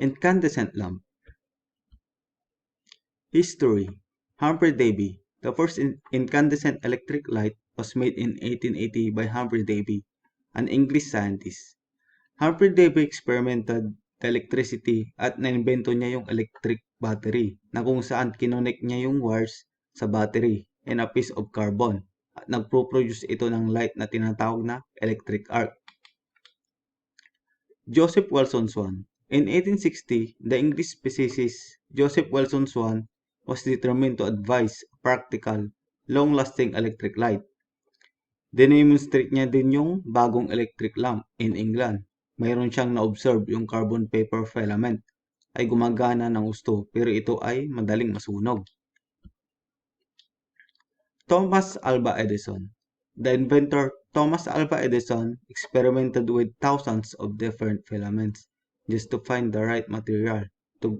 Incandescent lamp. History. Humphrey Davy. The first incandescent electric light was made in 1880 by Humphrey Davy, an English scientist. Humphrey Davy experimented the electricity at naimbento niya yung electric battery na kung saan kinonek niya yung wires sa battery and a piece of carbon at nagpo-produce ito ng light na tinatawag na electric arc. Joseph Wilson Swan. In 1860, the English physicist Joseph Wilson Swan was determined to devise a practical, long-lasting electric light. Dinemonstrate niya din yung bagong electric lamp in England. Mayroon siyang na-observe yung carbon paper filament ay gumagana ng gusto pero ito ay madaling masunog. Thomas Alva Edison. The inventor Thomas Alva Edison experimented with thousands of different filaments just to find the right material to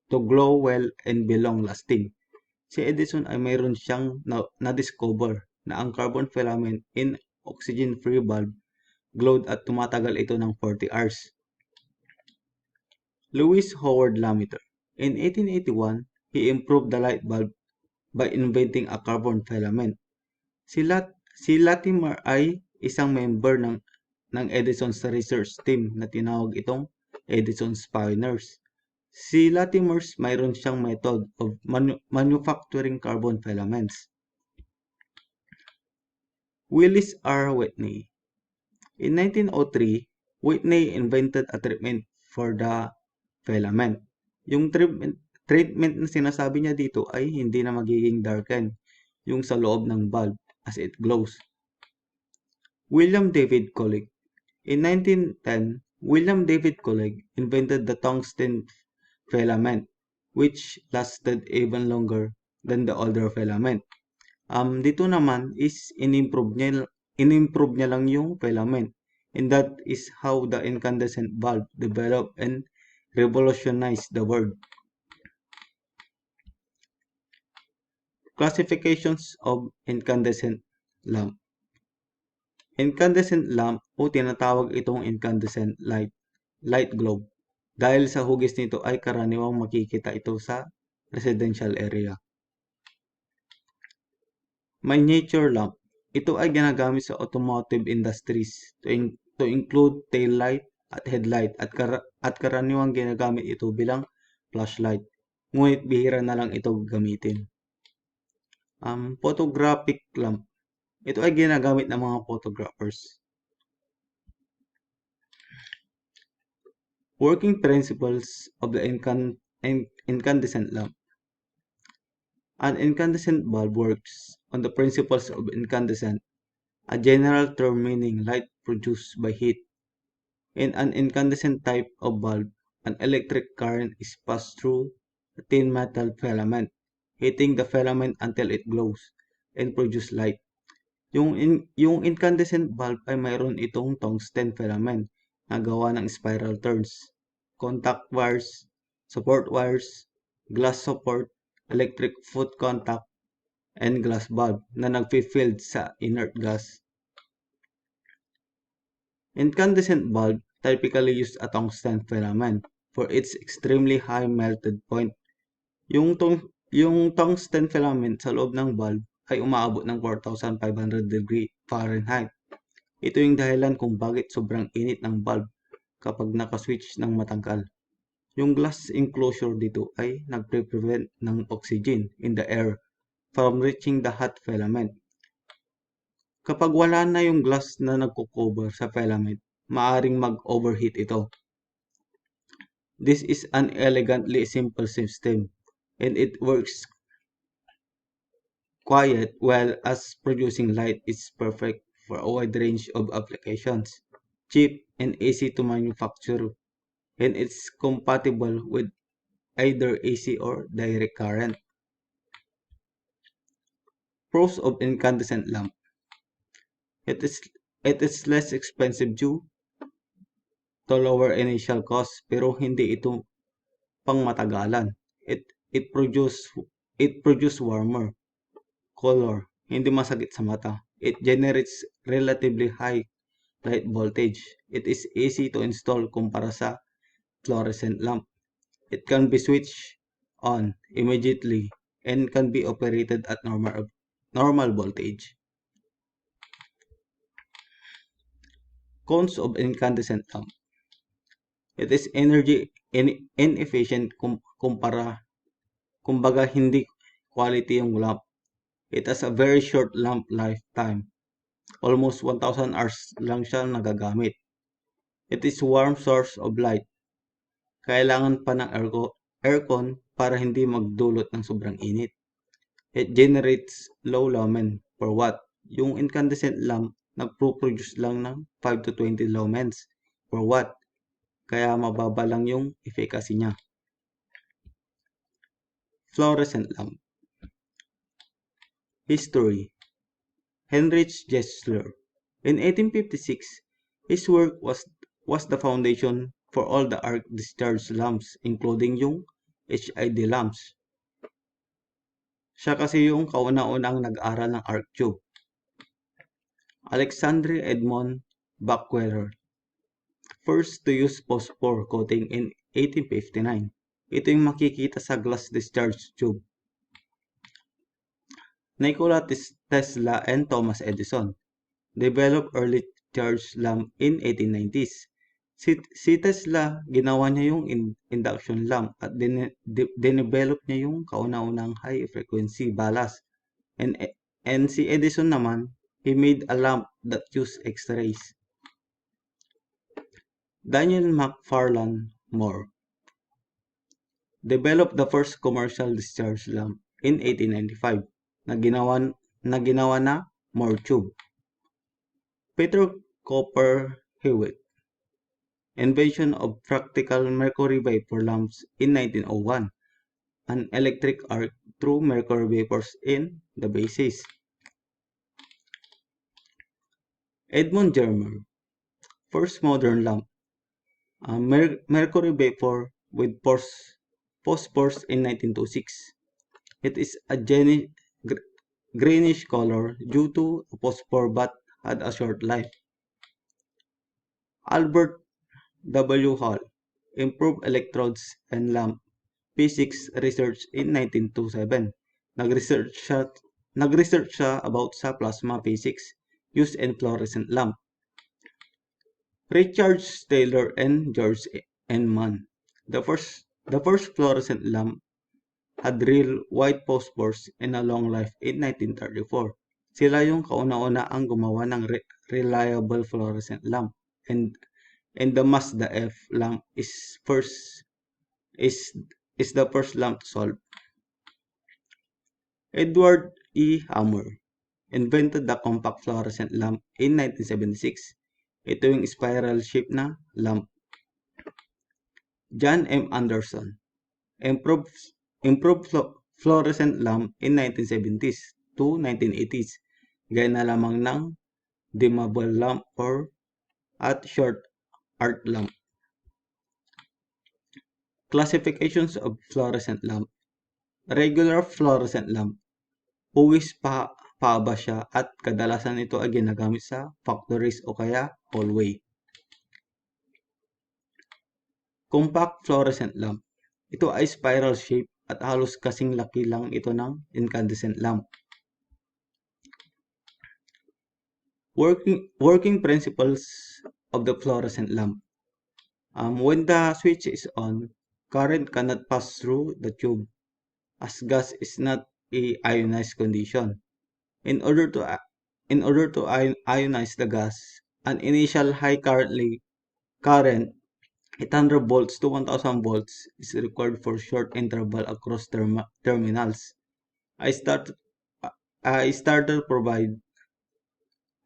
glow well and be long-lasting. Si Edison ay mayroon siyang na-discover na ang carbon filament in oxygen-free bulb glowed at tumatagal ito ng 40 hours. Lewis Howard Lamiter. In 1881, he improved the light bulb by inventing a carbon filament. Si Latimer ay isang member ng Edison's research team na tinawag itong Edison's Pioneers. Si Latimer mayroon siyang method of manufacturing carbon filaments. Willis R. Whitney. In 1903, Whitney invented a treatment for the filament. Yung treatment na sinasabi niya dito ay hindi na magiging darken yung sa loob ng bulb as it glows. William David Collig. In 1910, William David Collig invented the tungsten filament, which lasted even longer than the older filament. Dito naman is inimprove niya lang yung filament, and that is how the incandescent bulb developed and revolutionized the world. Classifications of incandescent lamp. Incandescent lamp o tinatawag itong incandescent light globe dahil sa hugis nito ay karaniwang makikita ito sa residential area. Miniature lamp. Ito ay ginagamit sa automotive industries to include tail light at headlight at karaniwang ginagamit ito bilang flashlight. Ngunit bihira na lang ito gamitin. Photographic lamp. Ito ay ginagamit ng mga photographers. Working principles of the incandescent lamp. An incandescent bulb works on the principles of incandescent, a general term meaning light produced by heat. In an incandescent type of bulb, an electric current is passed through a thin metal filament, heating the filament until it glows and produces light. Yung incandescent bulb ay mayroon itong tungsten filament na gawa ng spiral turns, contact wires, support wires, glass support, electric foot contact, and glass bulb na nagfi-filled sa inert gas. Incandescent bulb typically use a tungsten filament for its extremely high melted point. Yung tungsten filament sa loob ng bulb ay umaabot ng 4,500 degree Fahrenheit. Ito yung dahilan kung bakit sobrang init ng bulb kapag nakaswitch ng matangkal. Yung glass enclosure dito ay nagpre-prevent ng oxygen in the air from reaching the hot filament. Kapag wala na yung glass na nagko-cover sa filament, maaring mag-overheat ito. This is an elegantly simple system and it works quiet while as producing light is perfect for a wide range of applications, cheap and easy to manufacture, and it's compatible with either AC or direct current. Pros of incandescent lamp. It is less expensive due to lower initial cost pero hindi ito pangmatagalan. It produce warmer color, hindi masakit sa mata. It generates relatively high light voltage. It is easy to install kumpara sa fluorescent lamp. It can be switched on immediately and can be operated at normal voltage. Cons of incandescent lamp. It is energy inefficient kumbaga hindi quality yung lamp. It has a very short lamp lifetime. Almost 1,000 hours lang siya nagagamit. It is warm source of light. Kailangan pa ng aircon para hindi magdulot ng sobrang init. It generates low lumen per watt. Yung incandescent lamp, nagpo-produce lang ng 5 to 20 lumens per watt. Kaya mababa lang yung efficacy niya. Fluorescent lamp. History. Heinrich Gessler. In 1856, his work was the foundation for all the arc discharge lamps, including yung HID lamps. Siya kasi yung kauna-unang nag-aral ng arc tube. Alexandre Edmond Buckweller, first to use phosphor coating in 1859. Ito yung makikita sa glass discharge tube. Nikola Tesla and Thomas Edison developed early charge lamp in 1890s. Si Tesla, ginawa niya yung induction lamp at dinevelop niya yung kauna-unang high frequency ballast. And si Edison naman, he made a lamp that used X-rays. Daniel McFarland Moore developed the first commercial discharge lamp in 1895 na ginawa na Moore tube. Peter Cooper Hewitt, invention of practical mercury vapor lamps in 1901, an electric arc through mercury vapors in the bases. Edmund Germer, first modern lamp, mercury vapor with phosphors in 1926. It is a greenish color due to phosphor but had a short life. Albert W. Hall, improved electrodes and lamp physics research in 1927. Nag-research siya about sa plasma physics used in fluorescent lamp. Richard Taylor and George Mann. The first fluorescent lamp had real white phosphors and a long life in 1934. Sila yung kauna-una ang gumawa ng reliable fluorescent lamp, and the Mazda F lamp is the first lamp to solve. Edward E. Hammer invented the compact fluorescent lamp in 1976. Ito yung spiral shape na lamp. John M. Anderson improved fluorescent lamp in 1970s to 1980s. Gaya na lamang ng dimmable lamp or at short arc lamp. Classifications of fluorescent lamp. Regular fluorescent lamp. Huwis paaba siya at kadalasan ito ay ginagamit sa factories o kaya hallway. Compact fluorescent lamp. Ito ay spiral shape at halos kasing laki lang ito ng incandescent lamp. Working principles of the fluorescent lamp. When the switch is on, current cannot pass through the tube as gas is not a ionized condition. In order to ionize the gas, an initial high current 800 volts to 1000 volts is required for short interval across terminals. I started provide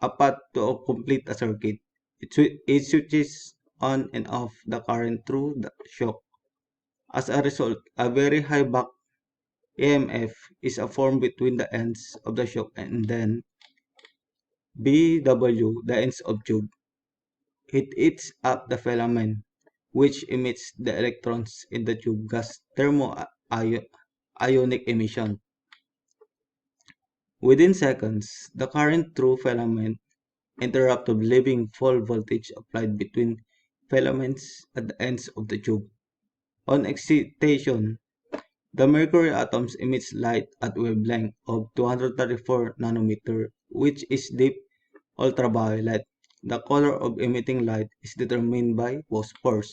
a path to complete a circuit. It switches on and off the current through the shock. As a result, a very high back EMF is formed between the ends of the shock and then BW, the ends of tube. It eats up the filament, which emits the electrons in the tube gas thermo-ionic emission. Within seconds, the current through filament interrupted, leaving full voltage applied between filaments at the ends of the tube. On excitation, the mercury atoms emits light at wavelength of 234 nanometer, which is deep ultraviolet. The color of emitting light is determined by phosphors.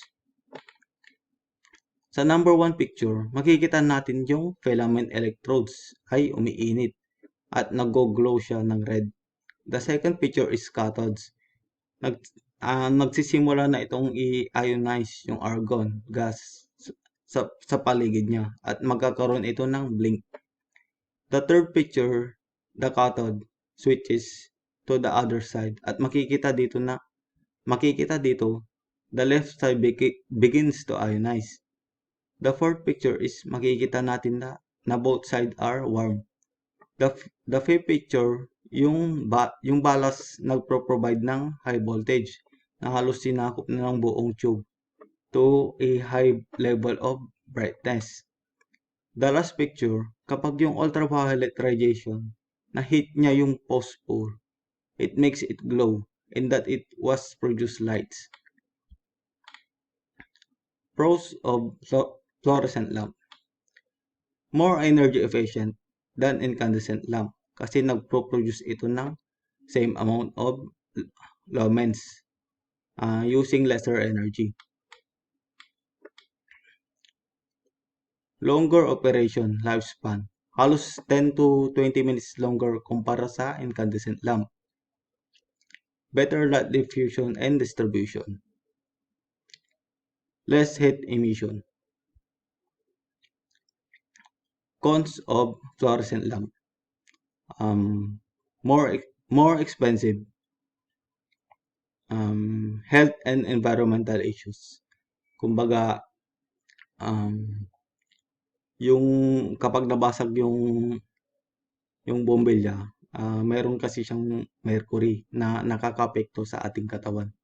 Sa number 1 picture, makikita natin yung filament electrodes ay umiinit at nag-glow siya ng red. The second picture is cathodes. Nagsisimula na itong i-ionize yung argon gas sa paligid niya at magkakaroon ito ng blink. The third picture, the cathode switches to the other side at makikita dito, the left side begins to ionize. The fourth picture is makikita natin na both sides are warm. The fifth picture, yung balas nagpro-provide ng high voltage na halos sinakop na ng buong tube to a high level of brightness. The last picture, kapag yung ultraviolet radiation na-hit niya yung phosphor, it makes it glow in that it was produced lights. Pros of fluorescent lamp. More energy efficient than incandescent lamp kasi nagpo-produce ito ng same amount of lumens using lesser energy. Longer operation lifespan. Halos 10 to 20 minutes longer kumpara sa incandescent lamp. Better light diffusion and distribution. Less heat emission. Cons of fluorescent lamp. More expensive. Health and environmental issues. Kumbaga, yung kapag nabasag yung bombilya, meron kasi siyang mercury na nakakapekto sa ating katawan.